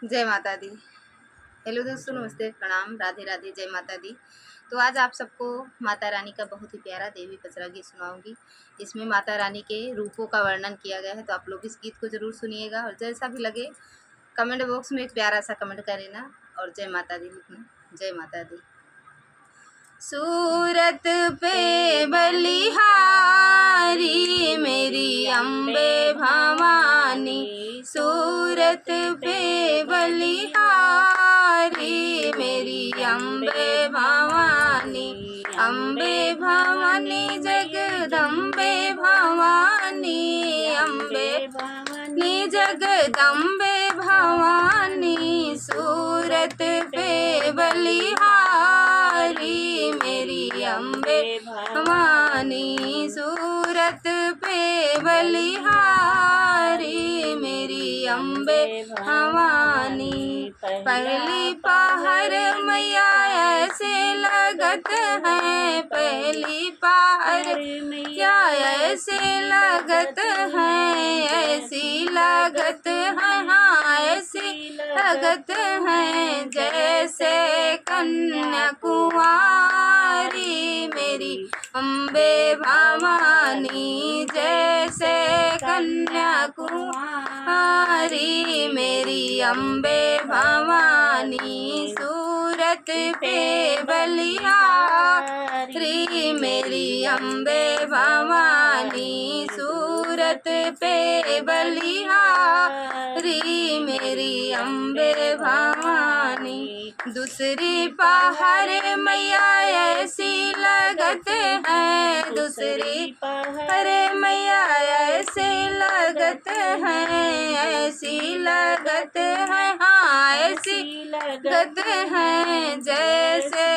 जय माता दी। हेलो दोस्तों, नमस्ते, प्रणाम, राधे राधे, जय माता दी। तो आज आप सबको माता रानी का बहुत ही प्यारा देवी पचरा गीत सुनाऊंगी। इसमें माता रानी के रूपों का वर्णन किया गया है, तो आप लोग इस गीत को ज़रूर सुनिएगा और जैसा भी लगे कमेंट बॉक्स में एक प्यारा सा कमेंट कर लेना और जय माता दी लिखना। जय माता दी। सूरत पे बलिहारी मेरी अम्बे भवानी, सूरत पे बलिहारी मेरी अम्बे भवानी, अम्बे भवानी जगदम्बे भवानी, अम्बे भवानी जगदम्बे भवानी, सूरत पे बलिहारी मेरी अम्बे भवानी, सूरत पे बलिहारी मेरी अम्बे भवानी। पहली पहर मैया ऐसे लगत है, पहली पहर मैया ऐसे लगत है, ऐसी लगत है, हाँ ऐसी लगत है जैसे कन्याकुमारी मेरी अम्बे भवानी, जैसे कन्याकुमारी मेरी अम्बे भवानी, सूरत पे बलिहारी मेरी अम्बे भवानी, सूरत पे बलिहारी मेरी अम्बे भवानी। दूसरी पहर मैया ऐसी लगत है, दूसरी पहर मैया ऐसी लगत है, ऐसी लगत है, हाँ ऐसी लगत है जैसे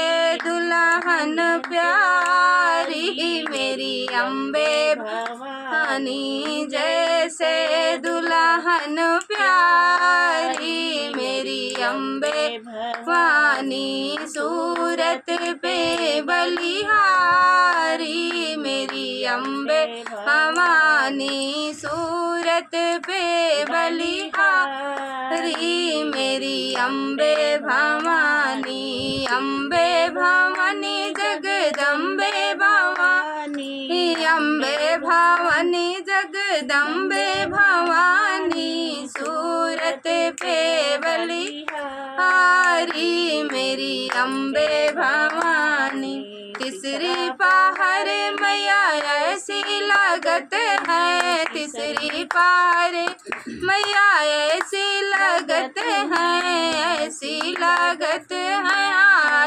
दुल्हन प्यारी मेरी अम्बे भवानी, जैसे दुल्हन प्यारी मेरी अम्बे भवानी, सूरत पे बलिहारी मेरी अम्बे भवानी, सूरत पे बलिहारी मेरी अम्बे भवानी, अम्बे भवानी जगदम्बे भवानी, अम्बे भवानी जगदम्बे भवानी, सूरत पे बलिहारी मेरी अम्बे भवानी। तीसरी पहर मैया ऐसी लगत है, तीसरी पहर मैया ऐसी लगत है, ऐसी लगत है,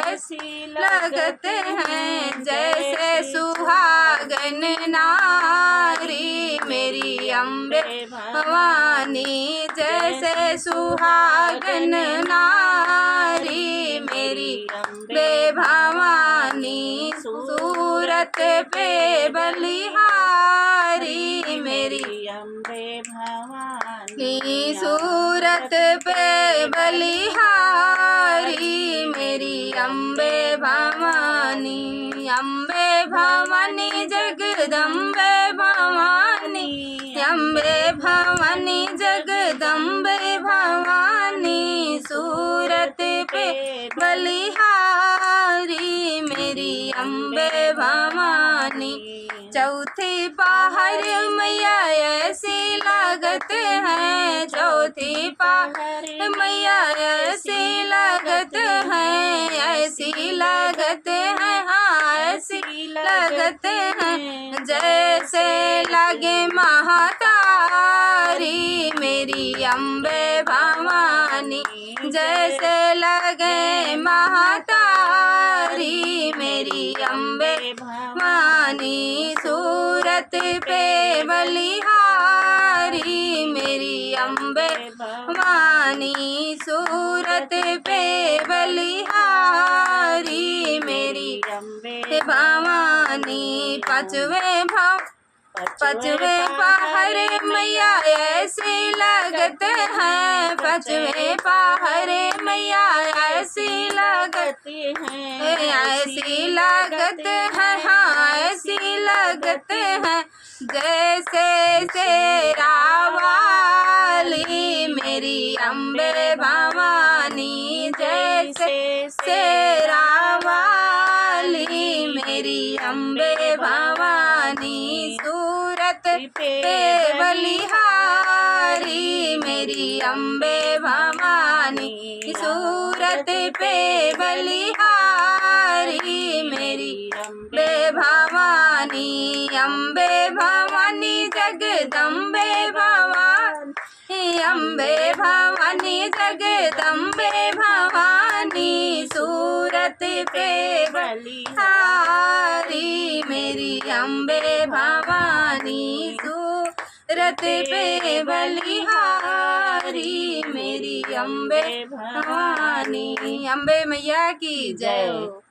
ऐसी लगत है जैसे सुहागन नारी मेरी अम्बे भवानी, जैसे सुहागन नारी मेरी अम्बे भवानी, सूरत पे बलिहारी मेरी अम्बे भवानी, सूरत पे बलिहारी मेरी अम्बे भवानी, अम्बे भवानी जगदम्बे भवानी, अम्बे भवानी जगदम्बे भवानी, सूरत पे बलिहारी मेरी अम्बे भवानी। चौथी पहर मैया ऐसी लगत है, चौथी पहर मैया ऐसी लगत है, ऐसी लगत है, हाँ ऐसी लगत है जैसे लगे महातारी मेरी अम्बे भवानी, जैसे लगे महातारी मेरी अम्बे भवानी, सूरत पे बलिहारी मेरी अम्बे भवानी, सूरत पे बलिहारी मेरी अम्बे भवानी। पांचवे पहर मैया ऐसी लगत है, पांचवे पहर मैया ऐसी लगत है, ऐसी लगत है, हाँ ऐसी लगत है जैसे शेरा वाली मेरी अम्बे भवानी, जैसे शेरा वाली मेरी अम्बे भवानी, सूरत पे बलिहारी मेरी अम्बे भवानी, सूरत पे बलिहारी मेरी अम्बे भवानी, अम्बे भवानी जगदम्बे भवानी, अम्बे भवानी जगदम्बे भवानी, सूरत पे बलिहारी मेरी अम्बे भवानी, सूरत पे बलिहारी मेरी अम्बे भवानी। अम्बे मैया की जय हो।